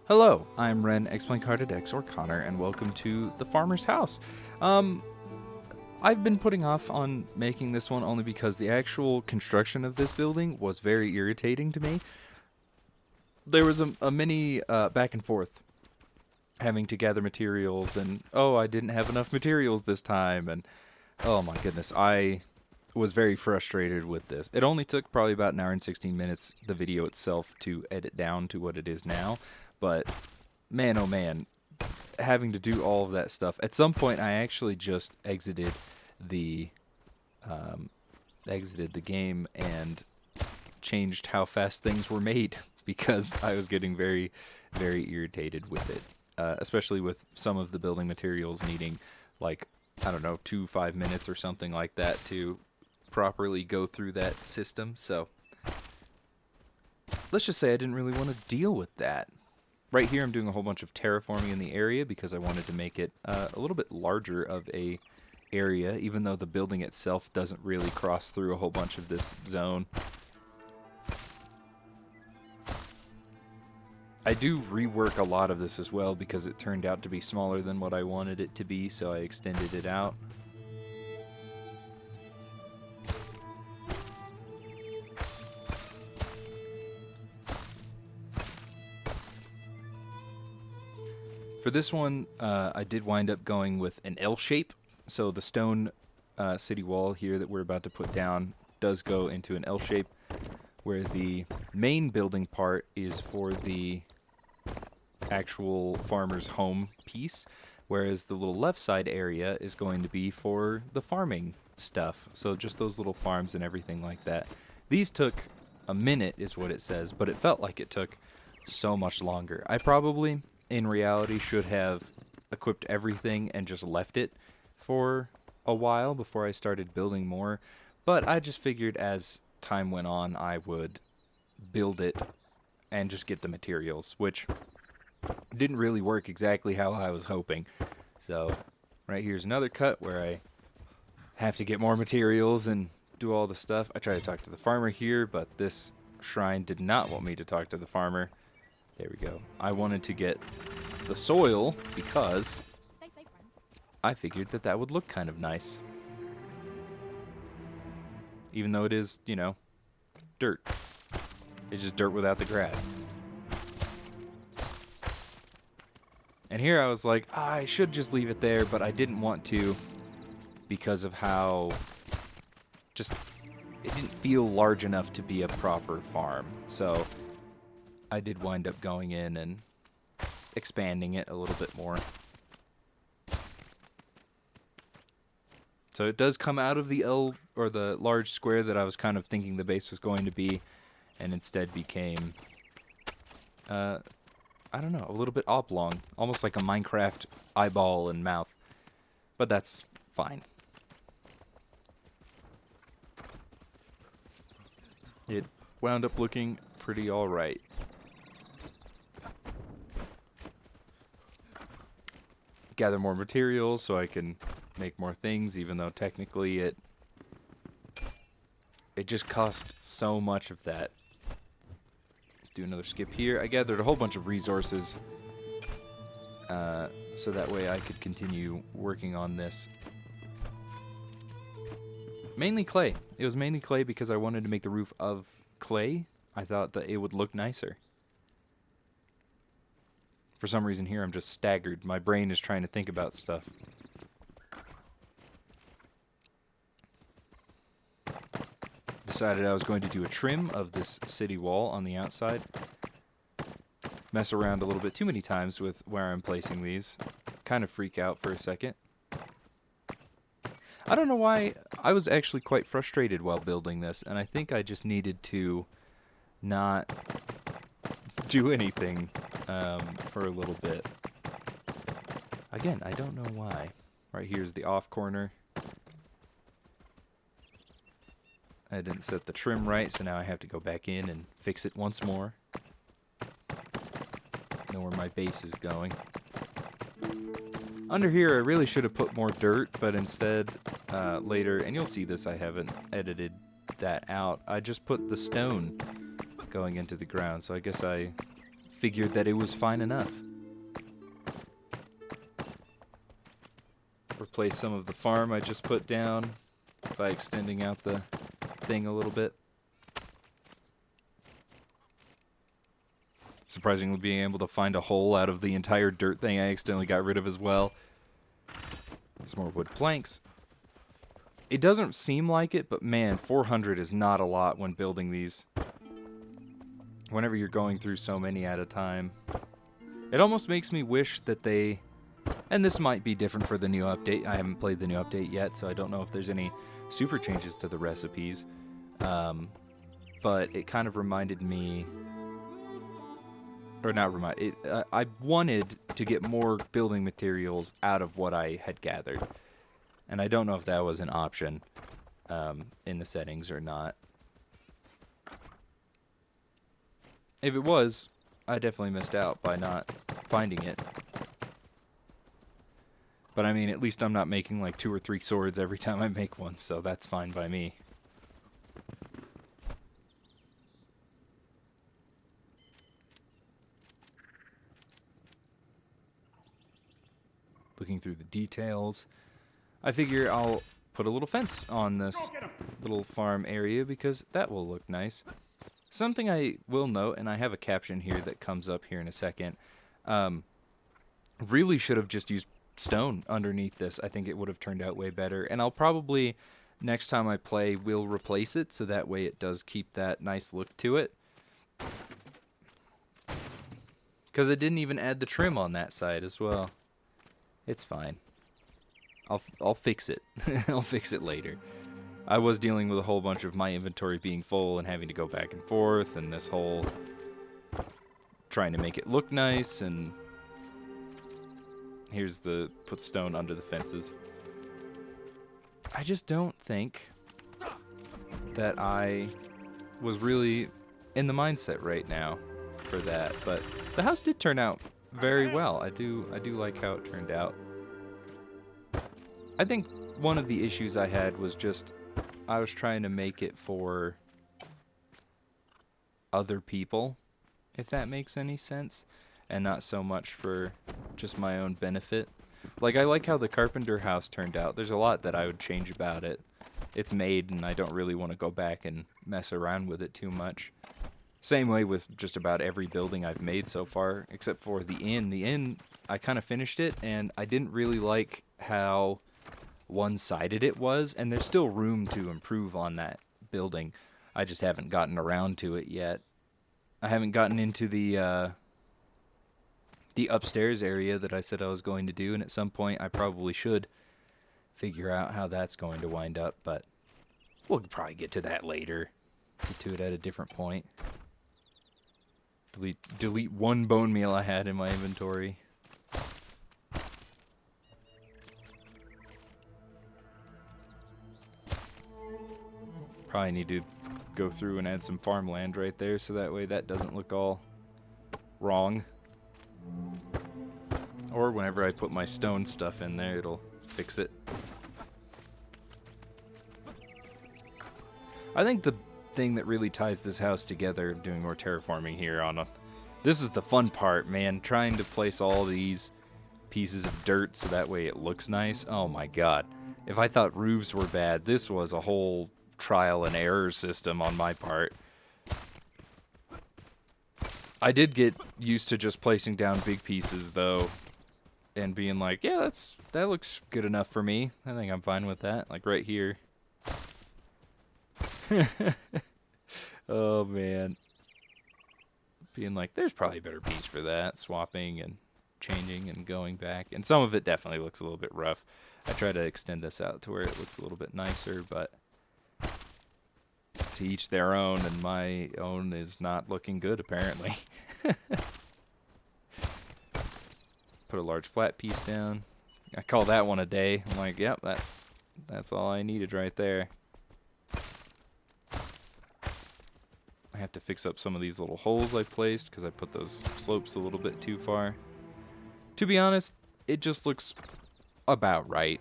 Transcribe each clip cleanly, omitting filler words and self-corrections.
Hello, I'm Ren, X or Connor, and welcome to the Farmer's House. Um, I've been putting off on making this one only because the actual construction of this building was very irritating to me. There was a mini back and forth having to gather materials, and oh, I didn't have enough materials this time, and oh my goodness, I was very frustrated with this. It only took probably about an hour and 16 minutes, the video itself, to edit down to what it is now. But man, oh man, having to do all of that stuff. At some point, I actually just the exited the game and changed how fast things were made because I was getting very, very irritated with it, especially with some of the building materials needing, like, I don't know, 5 minutes or something like that to properly go through that system. So let's just say I didn't really want to deal with that. Right here, I'm doing a whole bunch of terraforming in the area because I wanted to make it a little bit larger of a area, even though the building itself doesn't really cross through a whole bunch of this zone. I do rework a lot of this as well because it turned out to be smaller than what I wanted it to be, so I extended it out. For this one, I did wind up going with an L shape. So the stone city wall here that we're about to put down does go into an L shape, where the main building part is for the actual farmer's home piece, whereas the little left side area is going to be for the farming stuff. So just those little farms and everything like that. These took a minute is what it says, but it felt like it took so much longer. I probably, in reality, should have equipped everything and just left it for a while before I started building more, but I just figured as time went on I would build it and just get the materials, which didn't really work exactly how I was hoping. So right here's another cut where I have to get more materials and do all the stuff. I try to talk to the farmer here, but this shrine did not want me to talk to the farmer. There we go. I wanted to get the soil because I figured that would look kind of nice. Even though it is, you know, dirt. It's just dirt without the grass. And here I was like, I should just leave it there, but I didn't want to because of how just it didn't feel large enough to be a proper farm. So I did wind up going in and expanding it a little bit more. So it does come out of the L or the large square that I was kind of thinking the base was going to be, and instead became, I don't know, a little bit oblong, almost like a Minecraft eyeball and mouth. But that's fine. It wound up looking pretty alright. Gather more materials so I can make more things, even though technically it just cost so much of that. Do another skip here. I gathered a whole bunch of resources so that way I could continue working on this. Mainly clay. It was mainly clay because I wanted to make the roof of clay. I thought that it would look nicer. For some reason here I'm just staggered. My brain is trying to think about stuff. Decided I was going to do a trim of this city wall on the outside. Mess around a little bit too many times with where I'm placing these. Kind of freak out for a second. I don't know why. I was actually quite frustrated while building this, and I think I just needed to not do anything for a little bit. Again, I don't know why. Right here's the off corner. I didn't set the trim right, so now I have to go back in and fix it once more. Know where my base is going. Under here, I really should have put more dirt, but instead, later, and you'll see this, I haven't edited that out. I just put the stone going into the ground, so I guess I figured that it was fine enough. Replace some of the farm I just put down by extending out the thing a little bit. Surprisingly, being able to find a hole out of the entire dirt thing I accidentally got rid of as well. Some more wood planks. It doesn't seem like it, but man, 400 is not a lot when building these. Whenever you're going through so many at a time. It almost makes me wish that they... And this might be different for the new update. I haven't played the new update yet, so I don't know if there's any super changes to the recipes. But it kind of reminded me... Or not remind... I wanted to get more building materials out of what I had gathered. And I don't know if that was an option in the settings or not. If it was, I definitely missed out by not finding it. But I mean, at least I'm not making like 2 or 3 swords every time I make one, so that's fine by me. Looking through the details, I figure I'll put a little fence on this little farm area because that will look nice. Something I will note, and I have a caption here that comes up here in a second, really should have just used stone underneath this. I think it would have turned out way better. And I'll probably, next time I play, will replace it so that way it does keep that nice look to it. Because I didn't even add the trim on that side as well. It's fine. I'll fix it. I'll fix it later. I was dealing with a whole bunch of my inventory being full and having to go back and forth, and this whole trying to make it look nice, and here's the put stone under the fences. I just don't think that I was really in the mindset right now for that, but the house did turn out very well. I do like how it turned out. I think one of the issues I had was just I was trying to make it for other people, if that makes any sense, and not so much for just my own benefit. Like, I like how the carpenter house turned out. There's a lot that I would change about it. It's made, and I don't really want to go back and mess around with it too much. Same way with just about every building I've made so far, except for the inn. The inn, I kind of finished it, and I didn't really like how one-sided it was, and there's still room to improve on that building. I just haven't gotten around to it yet. I haven't gotten into the upstairs area that I said I was going to do, and at some point I probably should figure out how that's going to wind up, but we'll probably get to that later. Get to it at a different point. Delete one bone meal I had in my inventory. Probably need to go through and add some farmland right there so that way that doesn't look all wrong. Or whenever I put my stone stuff in there, it'll fix it. I think the thing that really ties this house together, doing more terraforming here this is the fun part, man, trying to place all these pieces of dirt so that way it looks nice. Oh my god. If I thought roofs were bad, this was a whole trial and error system on my part. I did get used to just placing down big pieces though and being like, yeah, that looks good enough for me. I think I'm fine with that, like right here. Oh man. Being like, there's probably a better piece for that, swapping and changing and going back. And some of it definitely looks a little bit rough. I try to extend this out to where it looks a little bit nicer, but to each their own, and my own is not looking good apparently. Put a large flat piece down. I call that one a day. I'm like, yep, that's all I needed right there. I have to fix up some of these little holes I placed because I put those slopes a little bit too far. To be honest, it just looks about right.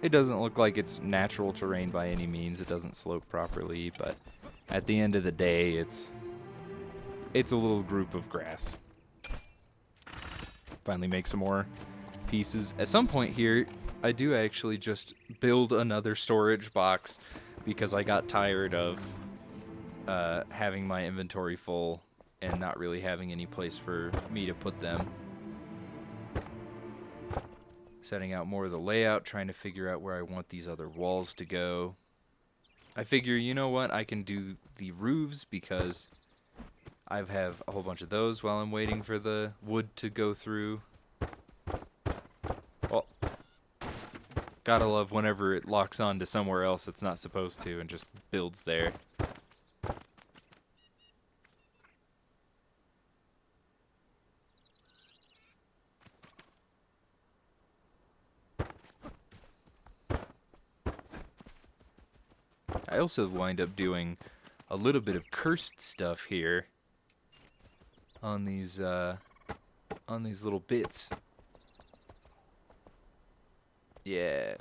It doesn't look like it's natural terrain by any means. It doesn't slope properly, but at the end of the day, it's a little group of grass. finally make some more pieces. At some point here, I do actually just build another storage box because I got tired of having my inventory full and not really having any place for me to put them. Setting out more of the layout, trying to figure out where I want these other walls to go. I figure, you know what, I can do the roofs because I have a whole bunch of those while I'm waiting for the wood to go through. Well, gotta love whenever it locks on to somewhere else it's not supposed to and just builds there. I also wind up doing a little bit of cursed stuff here on these little bits. Yeah.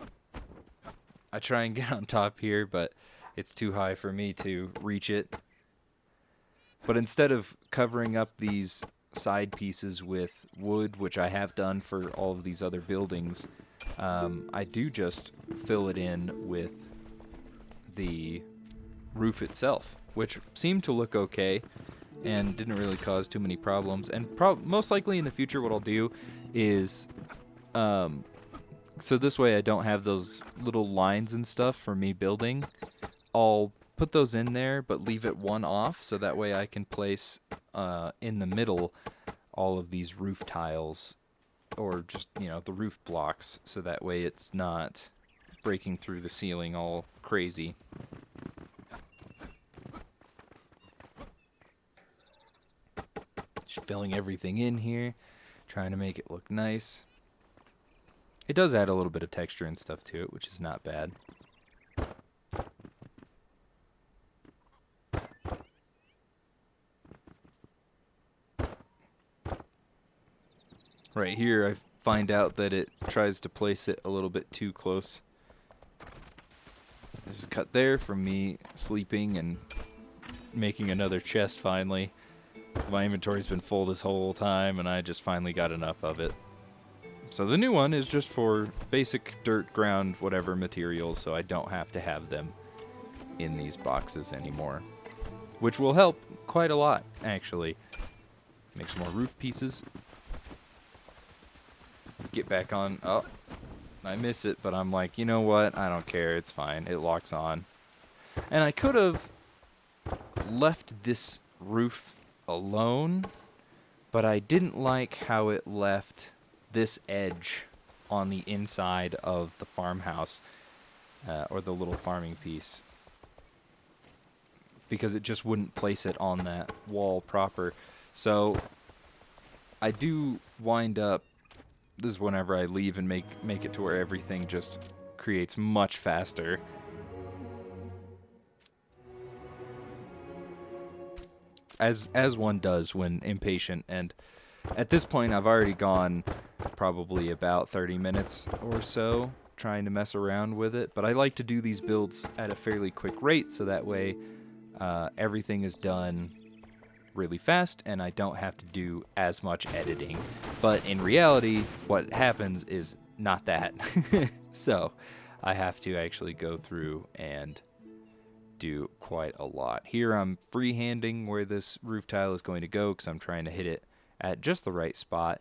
I try and get on top here, but it's too high for me to reach it. But instead of covering up these side pieces with wood, which I have done for all of these other buildings, I do just fill it in with the roof itself, which seemed to look okay and didn't really cause too many problems. And most likely in the future what I'll do is so this way I don't have those little lines and stuff for me building. I'll put those in there but leave it one off so that way I can place in the middle all of these roof tiles or just, you know, the roof blocks so that way it's not breaking through the ceiling all crazy. Just filling everything in here, trying to make it look nice. It does add a little bit of texture and stuff to it, which is not bad. Right here, I find out that it tries to place it a little bit too close. There's a cut there from me sleeping and making another chest finally. My inventory's been full this whole time and I just finally got enough of it. So the new one is just for basic dirt, ground, whatever materials, so I don't have to have them in these boxes anymore. Which will help quite a lot, actually. Make some more roof pieces. Get back on. Oh, I miss it, but I'm like, you know what? I don't care. It's fine. It locks on. And I could have left this roof alone, but I didn't like how it left this edge on the inside of the farmhouse, or the little farming piece, because it just wouldn't place it on that wall proper. So I do wind up, this is whenever I leave and make it to where everything just creates much faster. As one does when impatient, and at this point I've already gone probably about 30 minutes or so trying to mess around with it, but I like to do these builds at a fairly quick rate so that way everything is done really fast and I don't have to do as much editing. But in reality, what happens is not that. So I have to actually go through and do quite a lot. Here I'm freehanding where this roof tile is going to go because I'm trying to hit it at just the right spot,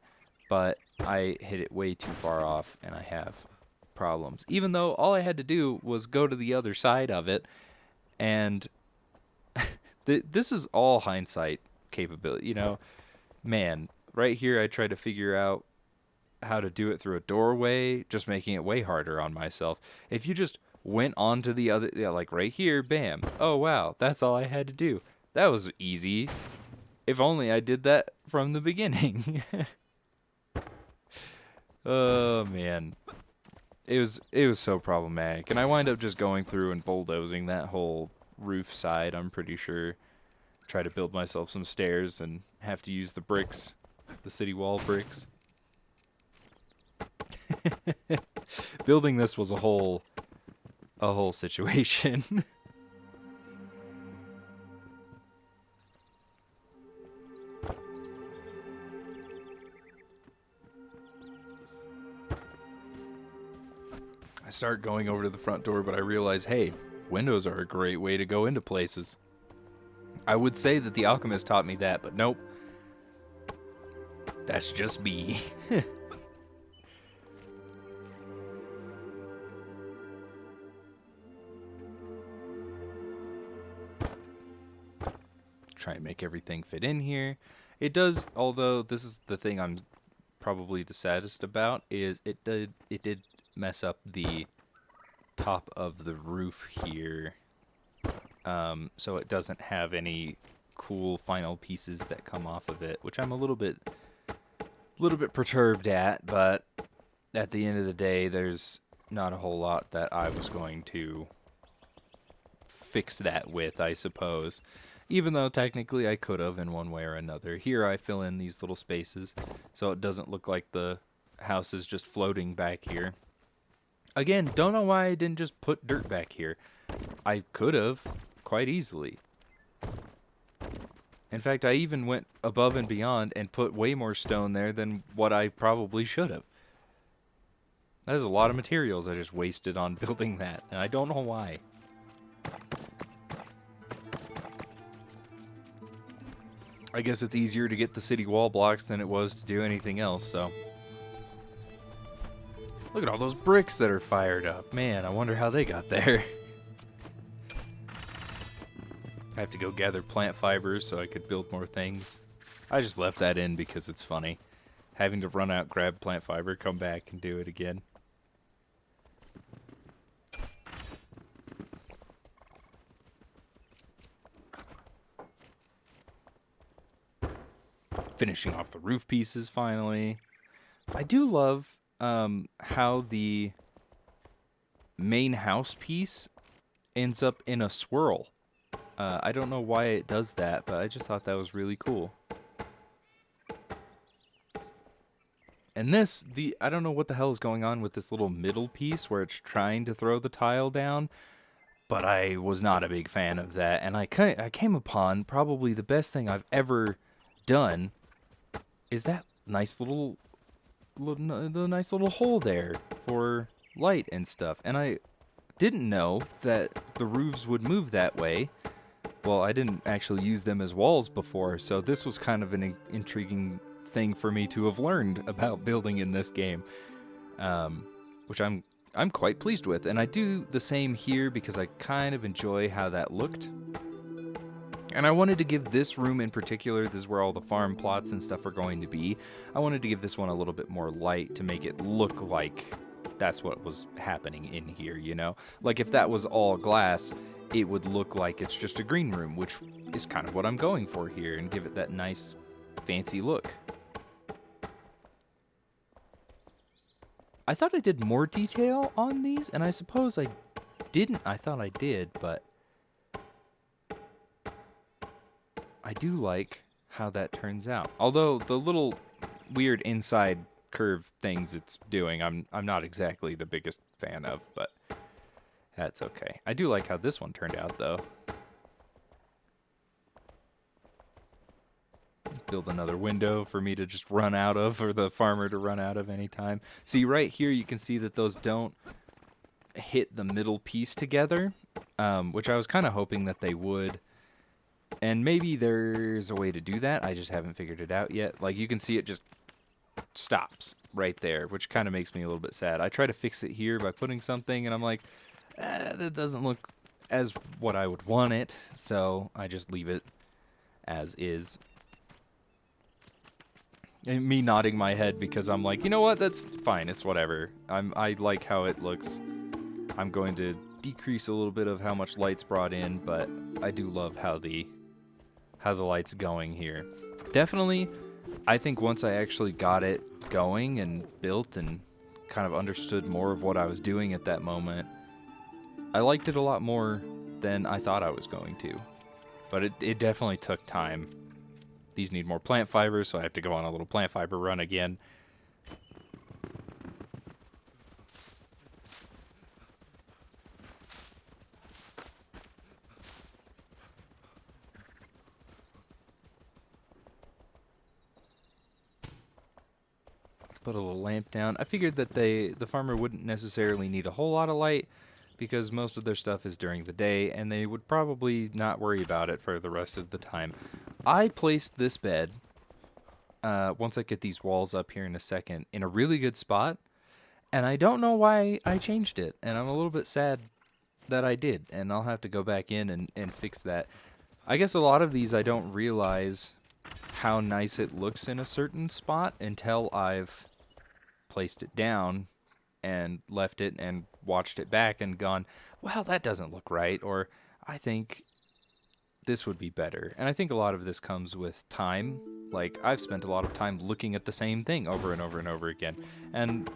but I hit it way too far off and I have problems. Even though all I had to do was go to the other side of it, and this is all hindsight capability, you know. Man, right here I try to figure out how to do it through a doorway, just making it way harder on myself. If you just went on to the other, yeah, like right here, bam. Oh wow, that's all I had to do. That was easy. If only I did that from the beginning. Oh man. It was so problematic. And I wind up just going through and bulldozing that whole roof side, I'm pretty sure. Try to build myself some stairs and have to use the bricks, the city wall bricks. Building this was a whole situation. I start going over to the front door, but I realize, hey, windows are a great way to go into places. I would say that the alchemist taught me that, but nope. That's just me. Try and make everything fit in here. It does, although this is the thing I'm probably the saddest about, is it did mess up the top of the roof here. So it doesn't have any cool final pieces that come off of it, which I'm a little bit perturbed at, but at the end of the day, there's not a whole lot that I was going to fix that with, I suppose. Even though technically I could have in one way or another. Here I fill in these little spaces so it doesn't look like the house is just floating back here. Again, don't know why I didn't just put dirt back here. I could have quite easily. In fact, I even went above and beyond and put way more stone there than what I probably should have. That is a lot of materials I just wasted on building that, and I don't know why. I guess it's easier to get the city wall blocks than it was to do anything else, so. Look at all those bricks that are fired up. Man, I wonder how they got there. I have to go gather plant fibers so I could build more things. I just left that in because it's funny. Having to run out, grab plant fiber, come back, and do it again. Finishing off the roof pieces finally. I do love how the main house piece ends up in a swirl. I don't know why it does that, but I just thought that was really cool. And this, I don't know what the hell is going on with this little middle piece where it's trying to throw the tile down, but I was not a big fan of that. And I came upon probably the best thing I've ever done is that nice little hole there for light and stuff. And I didn't know that the roofs would move that way. Well, I didn't actually use them as walls before, so this was kind of an intriguing thing for me to have learned about building in this game, which I'm quite pleased with. And I do the same here because I kind of enjoy how that looked. And I wanted to give this room in particular, this is where all the farm plots and stuff are going to be, I wanted to give this one a little bit more light to make it look like that's what was happening in here, you know? Like if that was all glass, it would look like it's just a green room, which is kind of what I'm going for here, and give it that nice, fancy look. I thought I did more detail on these, and I suppose I didn't. I thought I did, but I do like how that turns out. Although the little weird inside curve things it's doing, I'm not exactly the biggest fan of, but that's okay. I do like how this one turned out, though. Build another window for me to just run out of, or the farmer to run out of anytime. See, right here you can see that those don't hit the middle piece together, which I was kind of hoping that they would. And maybe there's a way to do that. I just haven't figured it out yet. Like, you can see it just stops right there, which kind of makes me a little bit sad. I try to fix it here by putting something, and I'm like, that doesn't look as what I would want it. So I just leave it as is. And me nodding my head because I'm like, you know what? That's fine. It's whatever. I like how it looks. I'm going to decrease a little bit of how much light's brought in, but I do love how the light's going here. Definitely, I think once I actually got it going and built and kind of understood more of what I was doing at that moment, I liked it a lot more than I thought I was going to. But it definitely took time. These need more plant fibers, so I have to go on a little plant fiber run again. Put a little lamp down. I figured that the farmer wouldn't necessarily need a whole lot of light because most of their stuff is during the day, and they would probably not worry about it for the rest of the time. I placed this bed, once I get these walls up here in a second, in a really good spot, and I don't know why I changed it, and I'm a little bit sad that I did, and I'll have to go back in and fix that. I guess a lot of these I don't realize how nice it looks in a certain spot until I've placed it down and left it and watched it back and gone, well, that doesn't look right, or I think this would be better. And I think a lot of this comes with time. Like, I've spent a lot of time looking at the same thing over and over and over again. And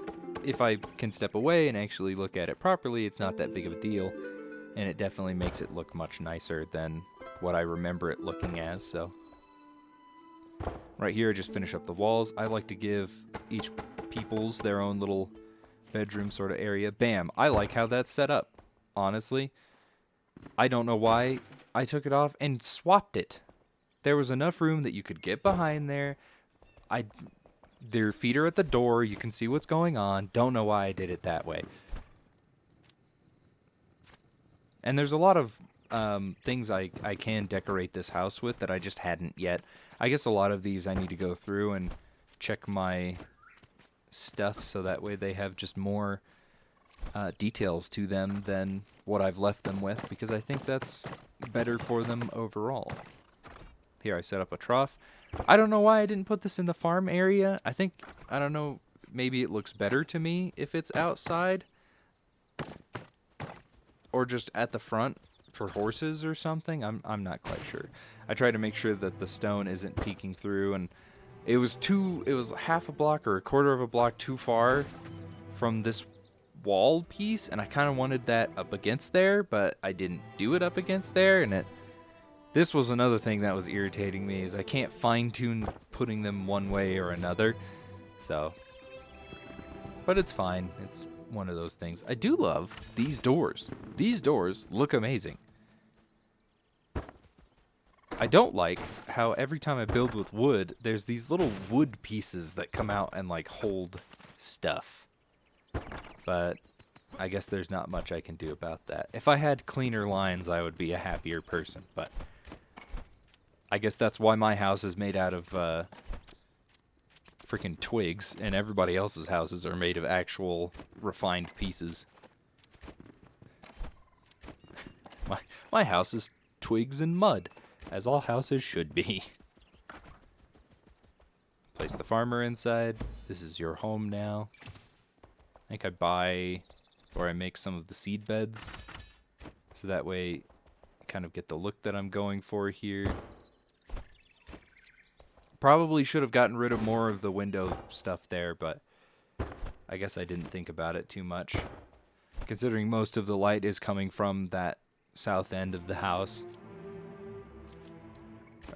if I can step away and actually look at it properly, it's not that big of a deal. And it definitely makes it look much nicer than what I remember it looking as, so. Right here, I just finish up the walls. I like to give each people's their own little bedroom sort of area. Bam! I like how that's set up, honestly. I don't know why I took it off and swapped it. There was enough room that you could get behind there. Their feet are at the door. You can see what's going on. Don't know why I did it that way. And there's a lot of things I can decorate this house with that I just hadn't yet. I guess a lot of these I need to go through and check my stuff so that way they have just more details to them than what I've left them with, because I think that's better for them overall. Here I set up a trough. I don't know why I didn't put this in the farm area. I don't know, maybe it looks better to me if it's outside or just at the front for horses or something. I'm not quite sure. I try to make sure that the stone isn't peeking through, and it was half a block or a quarter of a block too far from this wall piece, and I kind of wanted that up against there, but I didn't do it up against there, and this was another thing that was irritating me, is I can't fine-tune putting them one way or another. So, but it's fine. It's one of those things. I do love these doors. These doors look amazing. I don't like how every time I build with wood, there's these little wood pieces that come out and like hold stuff. But I guess there's not much I can do about that. If I had cleaner lines, I would be a happier person, but I guess that's why my house is made out of freaking twigs, and everybody else's houses are made of actual refined pieces. My house is twigs and mud, as all houses should be. Place the farmer inside. This is your home now. I think I buy or I make some of the seed beds, so that way I kind of get the look that I'm going for here. Probably should have gotten rid of more of the window stuff there, but I guess I didn't think about it too much, considering most of the light is coming from that south end of the house.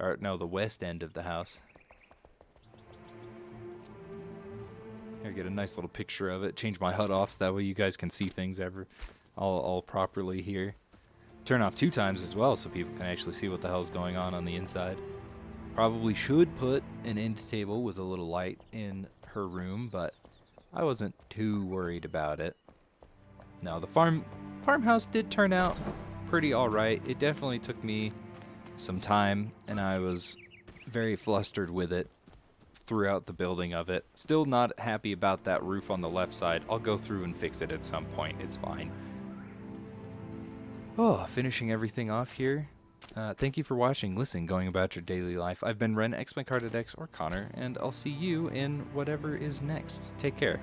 Or no, the west end of the house. Here, get a nice little picture of it. Change my HUD off so that way you guys can see things all properly here. Turn off 2 times as well so people can actually see what the hell's going on the inside. Probably should put an end table with a little light in her room, but I wasn't too worried about it. No, the farmhouse did turn out pretty alright. It definitely took me some time, and I was very flustered with it throughout the building of it. Still not happy about that roof on the left side. I'll go through and fix it at some point. It's fine. Oh, finishing everything off here. Thank you for watching, listening, going about your daily life. I've been Ren, X, my card at X, or Connor, and I'll see you in whatever is next. Take care.